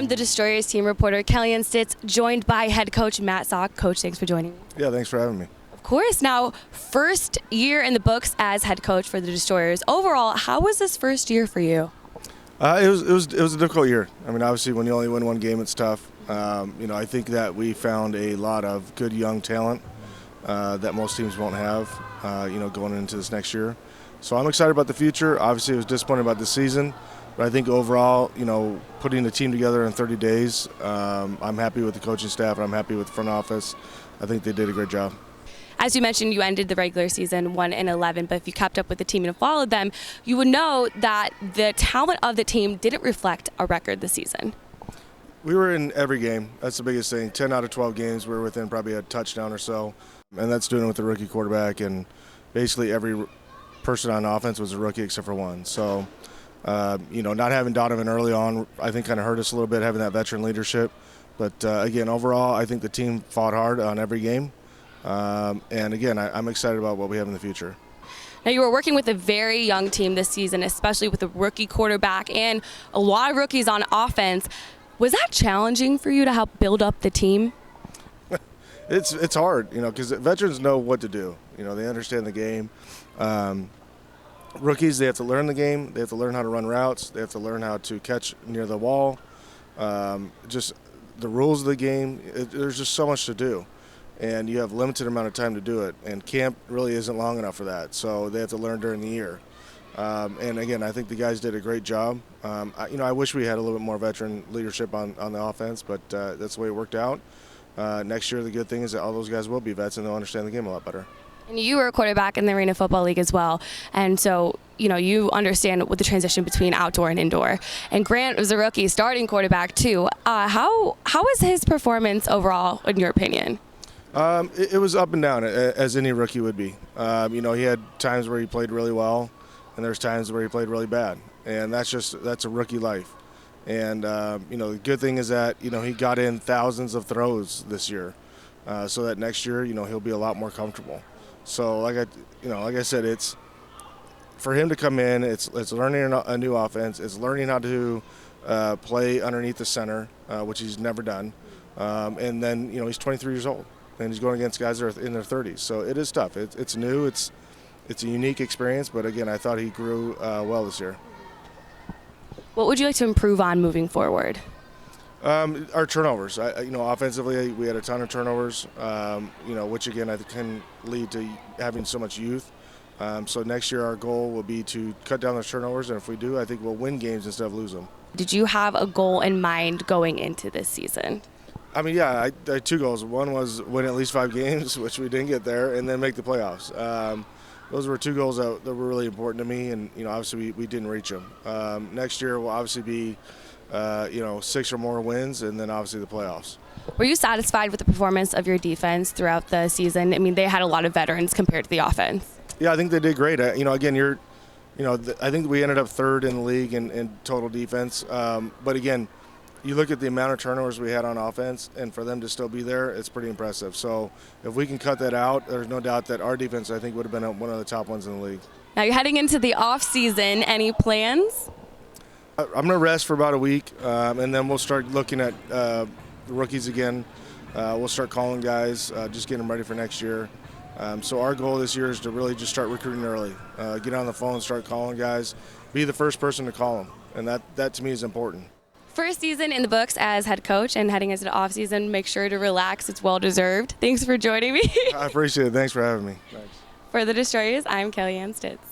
I'm the Destroyers team reporter Kellyanne Stitts, joined by head coach Matt Sauk. Coach, thanks for joining me. Yeah, thanks for having me. Of course. Now, first year in the books as head coach for the Destroyers. Overall, how was this first year for you? It was a difficult year. I mean, obviously, when you only win one game, it's tough. I think that we found a lot of good young talent that most teams won't have. Going into this next year. So I'm excited about the future. Obviously, I was disappointed about the season, but I think overall, putting the team together in 30 days, I'm happy with the coaching staff and I'm happy with the front office. I think they did a great job. As you mentioned, you ended the regular season 1-11, but if you kept up with the team and followed them, you would know that the talent of the team didn't reflect a record this season. We were in every game. That's the biggest thing. 10 out of 12 games, we were within probably a touchdown or so, and that's doing it with the rookie quarterback, and basically every person on offense was a rookie except for one. So, not having Donovan early on, I think kind of hurt us a little bit, having that veteran leadership. But again, overall, I think the team fought hard on every game. And again, I'm excited about what we have in the future. Now, you were working with a very young team this season, especially with a rookie quarterback and a lot of rookies on offense. Was that challenging for you to help build up the team? It's hard, because veterans know what to do. They understand the game. Rookies, they have to learn the game. They have to learn how to run routes. They have to learn how to catch near the wall. Just the rules of the game. There's just so much to do, and you have limited amount of time to do it. And camp really isn't long enough for that, so they have to learn during the year. And again, I think the guys did a great job. I wish we had a little bit more veteran leadership on the offense, but that's the way it worked out. Next year, the good thing is that all those guys will be vets and they'll understand the game a lot better. And you were a quarterback in the Arena Football League as well, and so you understand what the transition between outdoor and indoor. And Grant was a rookie, starting quarterback too. How was his performance overall, in your opinion? It was up and down, as any rookie would be. He had times where he played really well, and there's times where he played really bad, and that's a rookie life. And the good thing is that he got in thousands of throws this year, so that next year he'll be a lot more comfortable. So like I said, it's for him to come in. It's learning a new offense. It's learning how to play underneath the center, which he's never done. And then he's 23 years old, and he's going against guys that are in their 30s. So it is tough. It's new. It's a unique experience. But again, I thought he grew well this year. What would you like to improve on moving forward? Our turnovers. Offensively, we had a ton of turnovers, which again I think can lead to having so much youth. So next year our goal will be to cut down those turnovers, and if we do, I think we'll win games instead of lose them. Did you have a goal in mind going into this season? I had two goals. One was win at least 5 games, which we didn't get there, and then make the playoffs. Those were two goals that were really important to me, and obviously we didn't reach them. Next year will obviously be 6 or more wins, and then obviously the playoffs. Were you satisfied with the performance of your defense throughout the season? I mean, they had a lot of veterans compared to the offense. Yeah, I think they did great. I think we ended up 3rd in the league in total defense. But again, you look at the amount of turnovers we had on offense, and for them to still be there, it's pretty impressive. So if we can cut that out, there's no doubt that our defense, I think, would have been one of the top ones in the league. Now you're heading into the off season. Any plans? I'm going to rest for about a week, and then we'll start looking at the rookies again. We'll start calling guys, just getting them ready for next year. So our goal this year is to really just start recruiting early. Get on the phone, start calling guys, be the first person to call them, and that to me is important. First season in the books as head coach, and heading into the off season, make sure to relax. It's well deserved. Thanks for joining me. I appreciate it. Thanks for having me. Thanks. For the Destroyers, I'm Kellyanne Stitts.